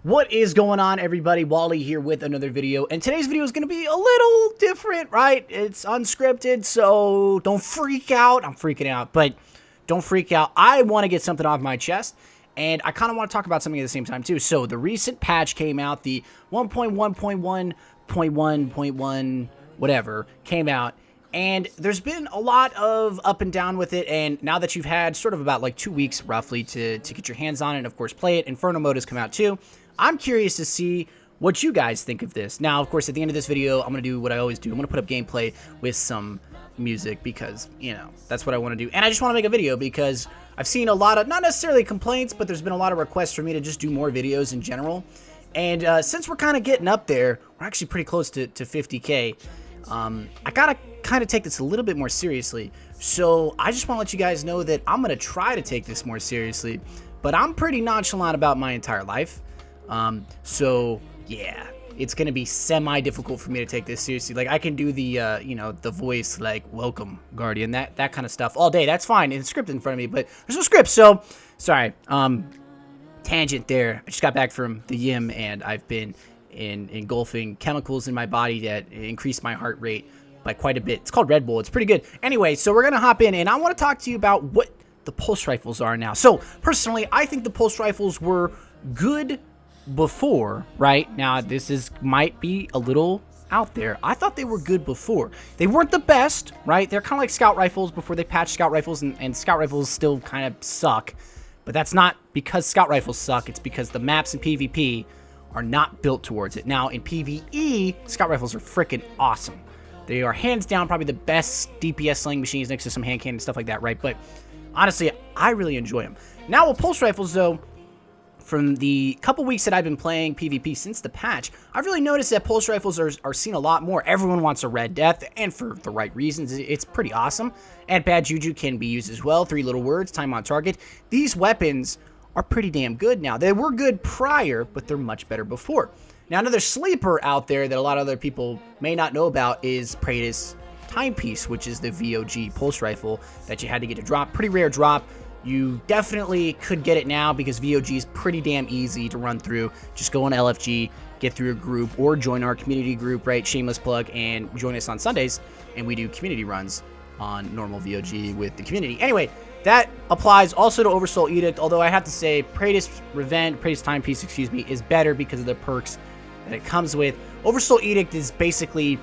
What is going on, everybody? Wally here with another video, and today's video is going to be a little different, right? It's unscripted, so don't freak out. I'm freaking out, but don't freak out. I want to get something off my chest, and I kind of want to talk about something at the same time, too. So the recent patch came out, the 1.1.1.1.1 whatever came out, and there's been a lot of up and down with it, and now that you've had sort of about like 2 weeks roughly to get your hands on it and, of course, play it, Inferno mode has come out, too. I'm curious to see what you guys think of this. Now, of course, at the end of this video, I'm going to do what I always do. I'm going to put up gameplay with some music because, you know, that's what I want to do. And I just want to make a video because I've seen a lot of, not necessarily complaints, but there's been a lot of requests for me to just do more videos in general. And since we're kind of getting up there, we're actually pretty close to 50K. I got to kind of take this a little bit more seriously. So I just want to let you guys know that I'm going to try to take this more seriously. But I'm pretty nonchalant about my entire life. So yeah, it's going to be semi-difficult for me to take this seriously. Like, I can do the, you know, the voice, like, welcome, Guardian, that kind of stuff all day. That's fine. It's a script in front of me, but there's no script. So, sorry, tangent there. I just got back from the gym, and I've been engulfing chemicals in my body that increase my heart rate by quite a bit. It's called Red Bull. It's pretty good. Anyway, so we're going to hop in, and I want to talk to you about what the pulse rifles are now. So, personally, I think the pulse rifles were good before, right? Now, this might be a little out there. I thought they were good before. They weren't the best, right? They're kind of like scout rifles before they patched scout rifles, and scout rifles still kind of suck. But that's not because scout rifles suck. It's because the maps in PvP are not built towards it. Now, in PvE, scout rifles are freaking awesome. They are hands down probably the best DPS sling machines next to some hand cannon and stuff like that, right? But honestly, I really enjoy them. Now, with pulse rifles, though, from the couple weeks that I've been playing PvP since the patch, I've really noticed that pulse rifles are seen a lot more. Everyone wants a Red Death, and for the right reasons. It's pretty awesome. And Bad Juju can be used as well. 3 little words, time on target. These weapons are pretty damn good now. They were good prior, but they're much better before. Now, another sleeper out there that a lot of other people may not know about is Praetus Timepiece, which is the VOG pulse rifle that you had to get a drop. Pretty rare drop. You definitely could get it now because VOG is pretty damn easy to run through. Just go on LFG, get through a group, or join our community group, right? Shameless plug, and join us on Sundays, and we do community runs on normal VOG with the community. Anyway, that applies also to Oversoul Edict, although I have to say Praetus Timepiece, excuse me, is better because of the perks that it comes with. Oversoul Edict is basically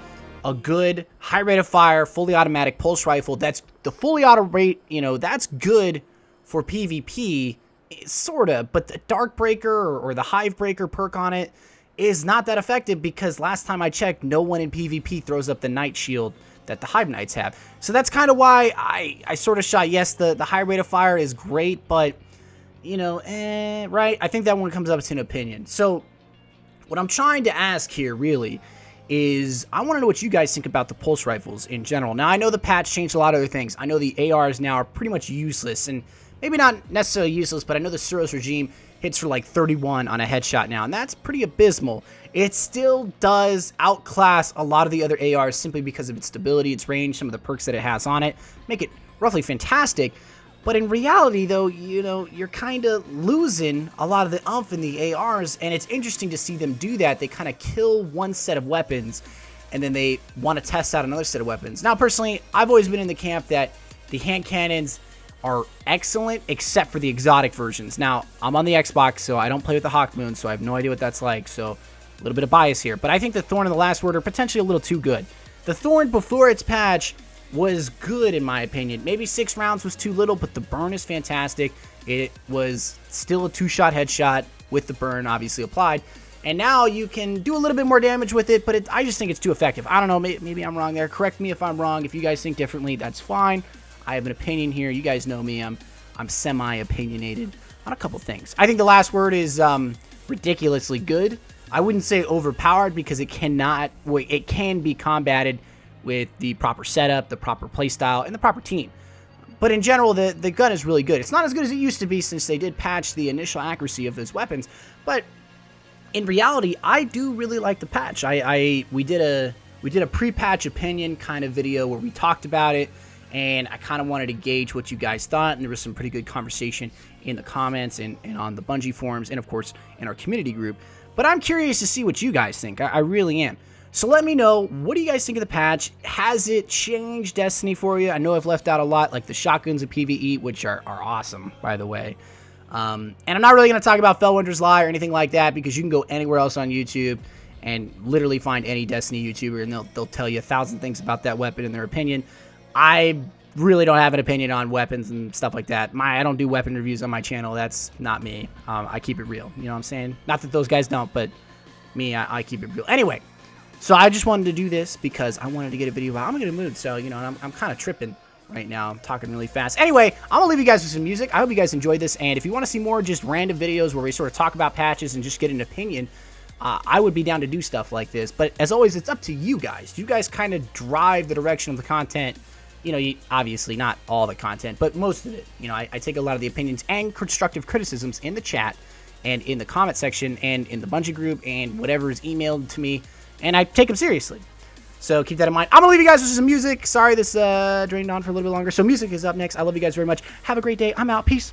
a good high rate of fire, fully automatic pulse rifle. That's the fully auto rate, you know, that's good for PvP, sorta, but the Darkbreaker or the Hivebreaker perk on it is not that effective because last time I checked, no one in PvP throws up the Night Shield that the Hive Knights have. So that's kind of why I sort of shot, yes, the high rate of fire is great, but, you know, right? I think that one comes up to an opinion. So what I'm trying to ask here, really, is I want to know what you guys think about the pulse rifles in general. Now, I know the patch changed a lot of other things. I know the ARs now are pretty much useless, and maybe not necessarily useless, but I know the Suros regime hits for like 31 on a headshot now, and that's pretty abysmal. It still does outclass a lot of the other ARs simply because of its stability, its range, some of the perks that it has on it, make it roughly fantastic. But in reality, though, you know, you're kind of losing a lot of the oomph in the ARs, and it's interesting to see them do that. They kind of kill one set of weapons, and then they want to test out another set of weapons. Now, personally, I've always been in the camp that the hand cannons are excellent, except for the exotic versions. Now, I'm on the Xbox, so I don't play with the Hawk Moon, so I have no idea what that's like, so a little bit of bias here. But I think the Thorn and the Last Word are potentially a little too good. The Thorn, before its patch, was good, in my opinion. Maybe 6 rounds was too little, but the burn is fantastic. It was still a 2-shot headshot with the burn, obviously, applied. And now you can do a little bit more damage with it, but I just think it's too effective. I don't know, maybe I'm wrong there. Correct me if I'm wrong. If you guys think differently, that's fine. I have an opinion here. You guys know me. I'm semi-opinionated on a couple things. I think the Last Word is ridiculously good. I wouldn't say overpowered because it can be combated with the proper setup, the proper playstyle, and the proper team. But in general, the gun is really good. It's not as good as it used to be since they did patch the initial accuracy of those weapons. But in reality, I do really like the patch. We did a pre-patch opinion kind of video where we talked about it. and I kind of wanted to gauge what you guys thought, and there was some pretty good conversation in the comments and on the Bungie forums, and of course in our community group. But I'm curious to see what you guys think. I really am. So let me know, what do you guys think of the patch? Has it changed Destiny for you? I know I've left out a lot, like the shotguns of PvE, which are awesome, by the way. And I'm not really going to talk about Fellwinter's Lie or anything like that, because you can go anywhere else on YouTube and literally find any Destiny YouTuber, and they'll tell you 1,000 things about that weapon in their opinion. I really don't have an opinion on weapons and stuff like that. I don't do weapon reviews on my channel. That's not me. I keep it real. You know what I'm saying? Not that those guys don't, but me, I keep it real. Anyway, so I just wanted to do this because I wanted to get a video about. I'm in a good mood, so you know, I'm kind of tripping right now. I'm talking really fast. Anyway, I'm gonna leave you guys with some music. I hope you guys enjoyed this, and if you want to see more just random videos where we sort of talk about patches and just get an opinion, I would be down to do stuff like this. But as always, it's up to you guys. You guys kind of drive the direction of the content. You know, obviously not all the content, but most of it. You know, I take a lot of the opinions and constructive criticisms in the chat and in the comment section and in the Bungie group and whatever is emailed to me, and I take them seriously. So keep that in mind. I'm going to leave you guys with some music. Sorry this drained on for a little bit longer. So music is up next. I love you guys very much. Have a great day. I'm out. Peace.